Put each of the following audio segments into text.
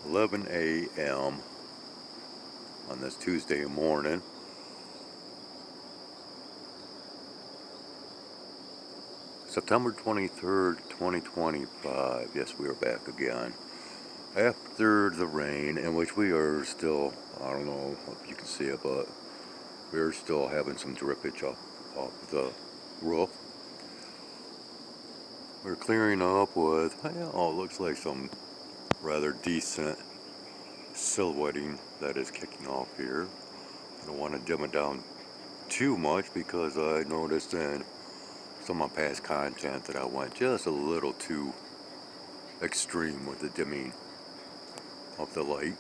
11 a.m. on this Tuesday morning. September 23rd, 2025. Yes, we are back again. After the rain, in which we are still, I don't know if you can see it, but we're still having some drippage off the roof. We're clearing up with, oh, it looks like some rather decent silhouetting that is kicking off here. I don't want to dim it down too much because I noticed in some of my past content that I went just a little too extreme with the dimming of the light.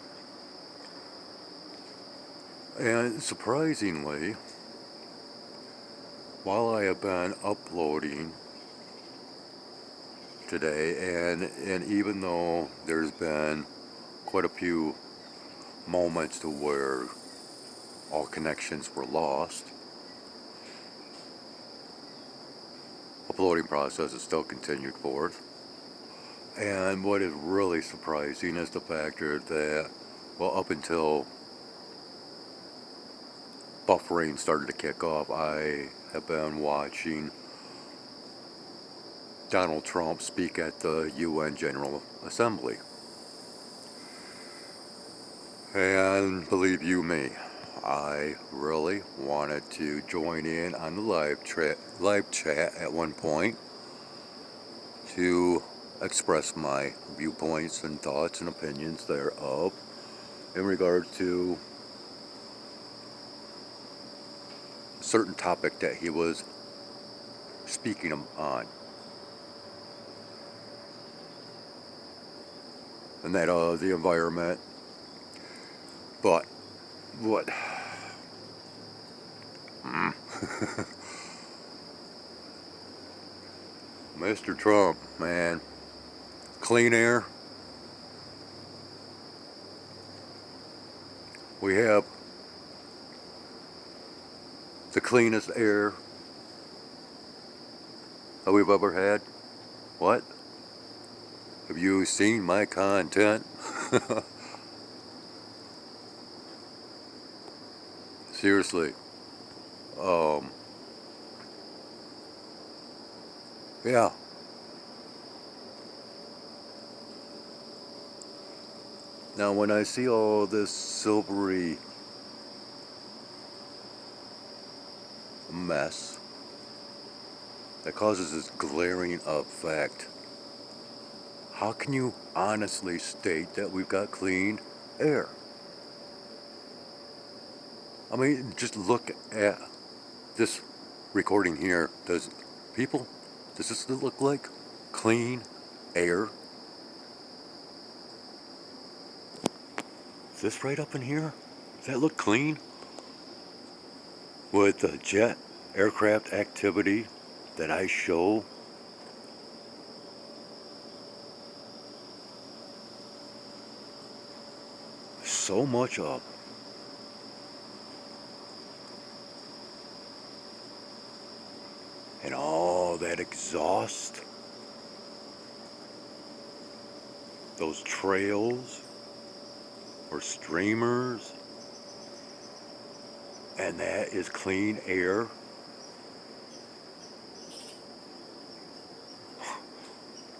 And surprisingly, while I have been uploading today, and even though there's been quite a few moments to where all connections were lost, uploading process is still continued forth. And what is really surprising is the factor that, well, up until buffering started to kick off, I have been watching Donald Trump speak at the UN General Assembly. And believe you me, I really wanted to join in on the live chat at one point to express my viewpoints and thoughts and opinions thereof in regards to a certain topic that he was speaking on. And that the environment. But what Mr. Trump, man, clean air. We have the cleanest air that we've ever had. What? Have you seen my content? Seriously. Yeah. Now when I see all this silvery mess that causes this glaring effect, how can you honestly state that we've got clean air? I mean, just look at this recording here. Does this look like clean air? Is this right up in here? Does that look clean? With the jet aircraft activity that I show, so much of, and all that exhaust, those trails or streamers, and that is clean air.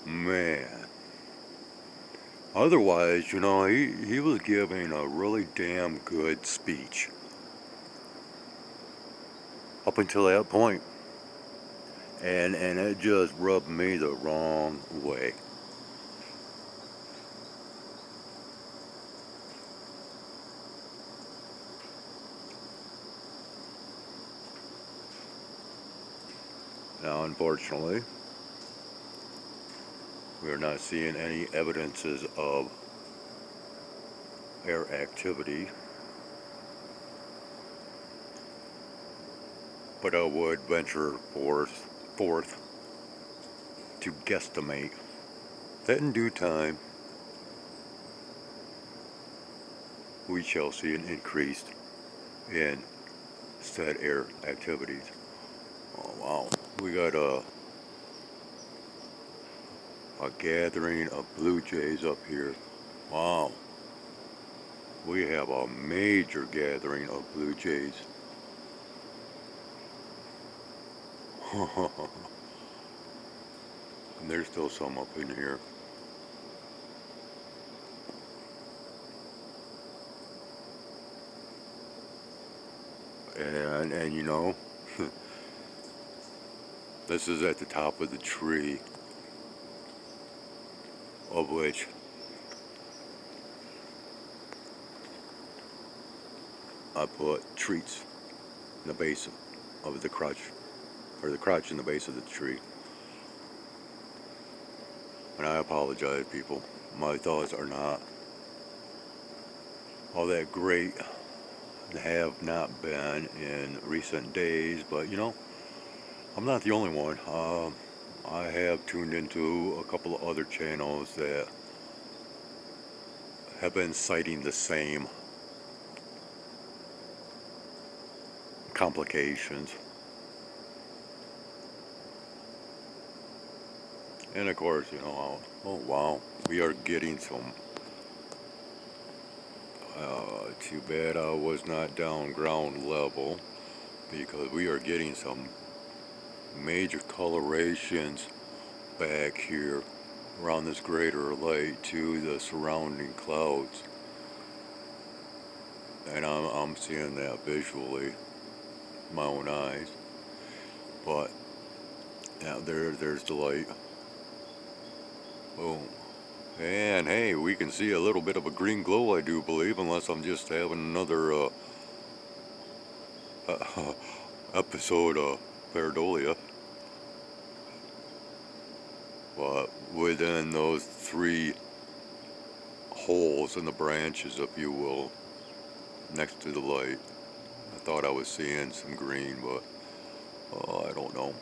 Man. Otherwise, you know, he was giving a really damn good speech up until that point. And it just rubbed me the wrong way. Now, unfortunately, we are not seeing any evidences of air activity, but I would venture forth to guesstimate that in due time we shall see an increase in said air activities. Oh wow, we got a gathering of blue jays up here. Wow, we have a major gathering of blue jays. And there's still some up in here. And you know, this is at the top of the tree, of which I put treats in the base of the crotch, or the crotch in the base of the tree. And I apologize, people. My thoughts are not all that great. Have not been in recent days, but you know, I'm not the only one. I have tuned into a couple of other channels that have been citing the same complications. And of course, you know, oh wow, we are getting some. Too bad I was not down ground level, because we are getting some major colorations back here around this greater light to the surrounding clouds, and I'm seeing that visually, my own eyes. But yeah, there's the light. Boom. And hey, we can see a little bit of a green glow, I do believe, unless I'm just having another episode of pareidolia. But within those three holes in the branches, if you will, next to the light, I thought I was seeing some green, but I don't know.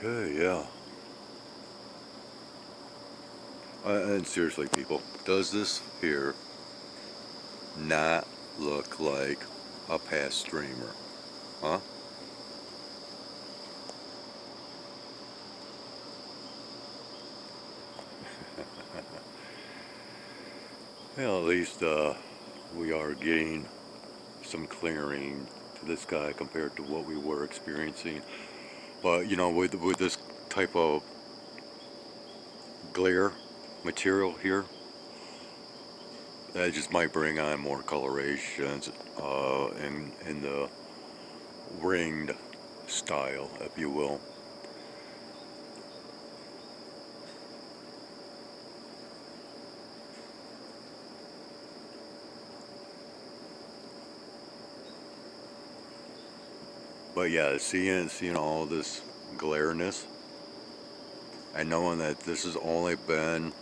Okay, yeah. And seriously, people, does this here not look like a past streamer? Huh? Well, at least we are getting some clearing to the sky compared to what we were experiencing. But you know, with this type of glare material here, that just might bring on more colorations in the ringed style, if you will. But yeah, seeing all this glareness, and knowing that this has only been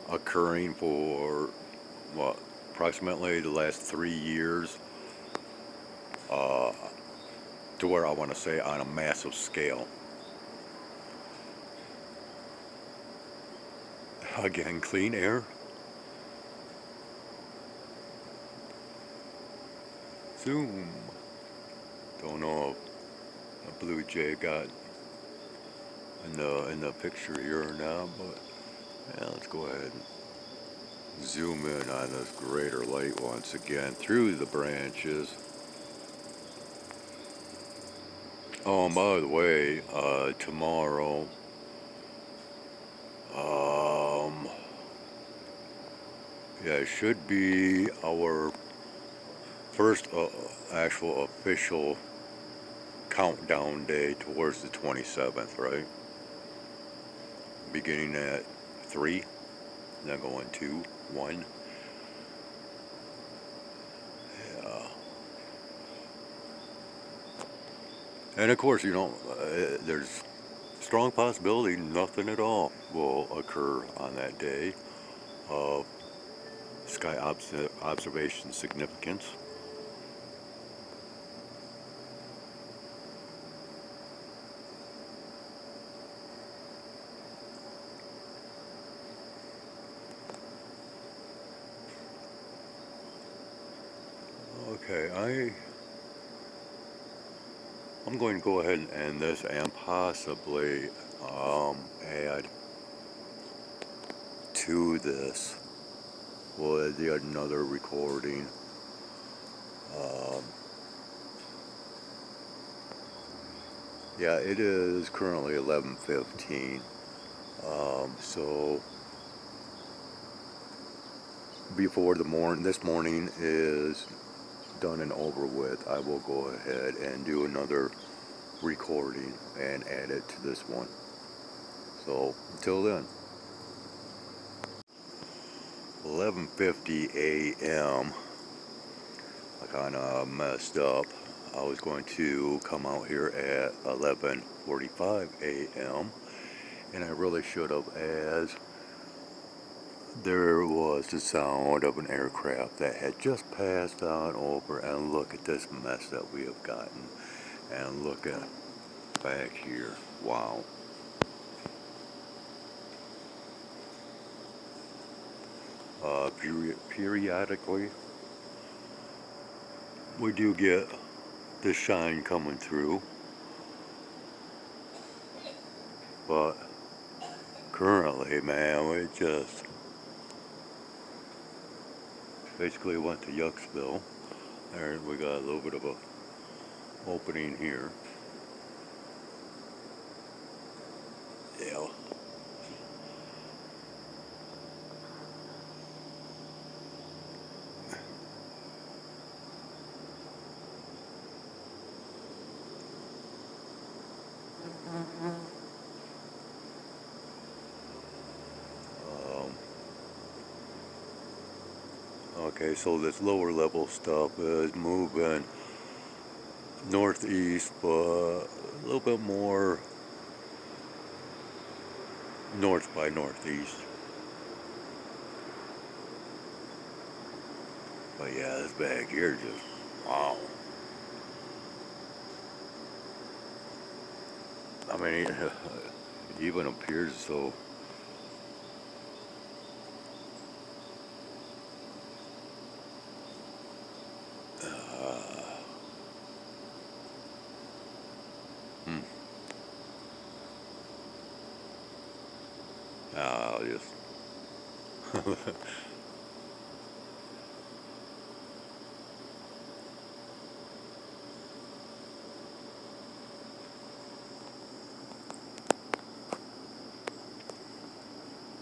occurring for what, approximately the last 3 years, uh, to where I want to say on a massive scale. Again, clean air. Zoom. Don't know if a blue jay got in the picture here or not, but yeah, let's go ahead and zoom in on this greater light once again through the branches. Oh, and by the way, tomorrow, yeah, it should be our first actual official countdown day towards the 27th, right? Beginning at 3, then going 2, 1. Yeah. And of course, you know, there's strong possibility nothing at all will occur on that day of sky observation significance. Okay, I'm going to go ahead and end this and possibly add to this with another recording. Um, yeah, it is currently 11:15. So before this morning is done and over with, I will go ahead and do another recording and add it to this one. So until then, 11:50 a.m. I kind of messed up. I was going to come out here at 11:45 a.m. and I really should have, as there was the sound of an aircraft that had just passed on over. And look at this mess that we have gotten, and look at back here. Wow. Periodically we do get the shine coming through, but currently, man, we just basically went to Yucksville. There we got a little bit of a opening here. Yeah. Okay, so this lower level stuff is moving northeast, but a little bit more north by northeast. But yeah, this bag here just, wow. I mean, it even appears so. Hmm. I'll just.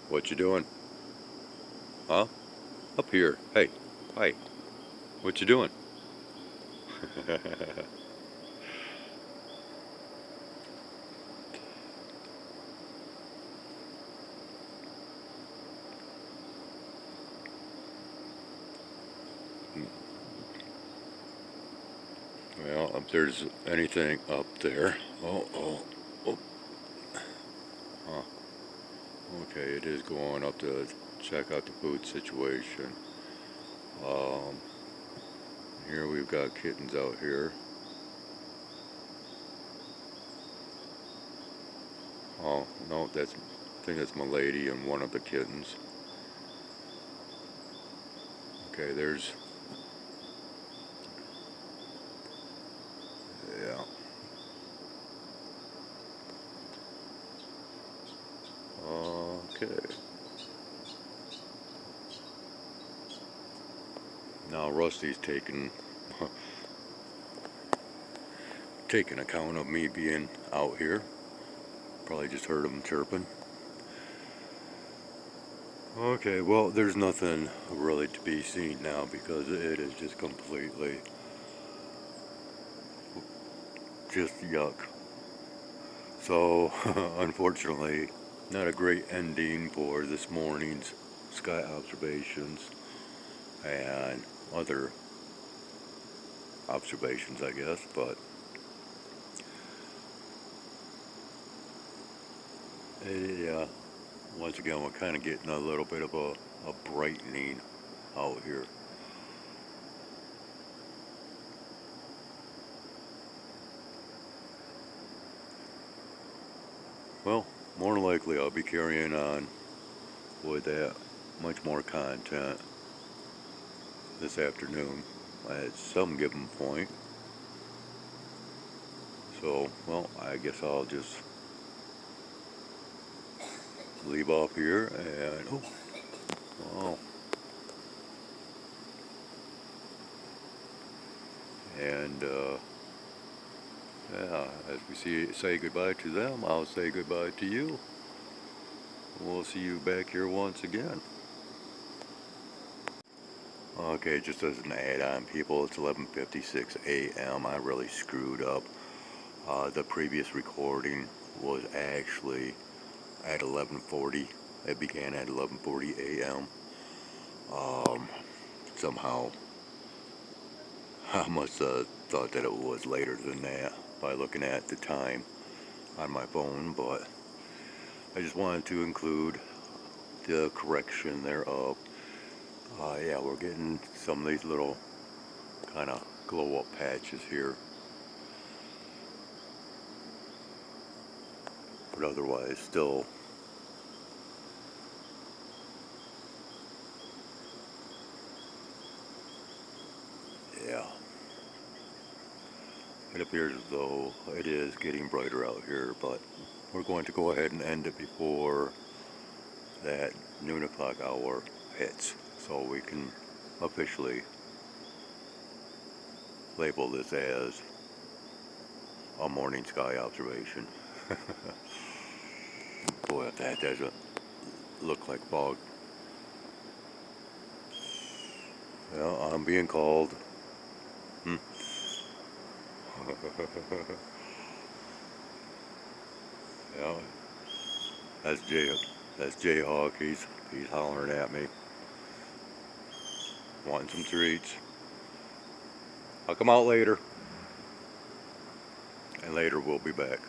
What you doing? Huh? Up here. Hey. Hi. What you doing? Well, if there's anything up there. Oh. Huh. Okay, it is going up to check out the food situation. Here we've got kittens out here. Oh, no, I think that's my lady and one of the kittens. Okay, there's, yeah. Okay. Now Rusty's taking account of me being out here. Probably just heard him chirping. Okay, well, there's nothing really to be seen now because it is just completely just yuck. So, unfortunately, not a great ending for this morning's sky observations and other observations, I guess, but yeah, once again, we're kind of getting a little bit of a brightening out here. Well, more than likely I'll be carrying on with that much more content this afternoon. at some given point. So, well, I guess I'll just leave off here and, oh, wow. And, yeah, as we say goodbye to them, I'll say goodbye to you. We'll see you back here once again. Okay, just as an add-on, people, it's 11:56 a.m. I really screwed up. The previous recording was actually at 11:40. It began at 11:40 a.m. Somehow, I must have thought that it was later than that by looking at the time on my phone, but I just wanted to include the correction thereof. Yeah, we're getting some of these little kind of glow up patches here, but otherwise still, yeah, it appears as though it is getting brighter out here, but we're going to go ahead and end it before that noon o'clock hour hits, so we can officially label this as a morning sky observation. Boy, if that doesn't look like fog. Well, I'm being called. Hmm. Yeah, that's Jay. That's Jayhawk. He's hollering at me, wanting some treats. I'll come out later, and later we'll be back.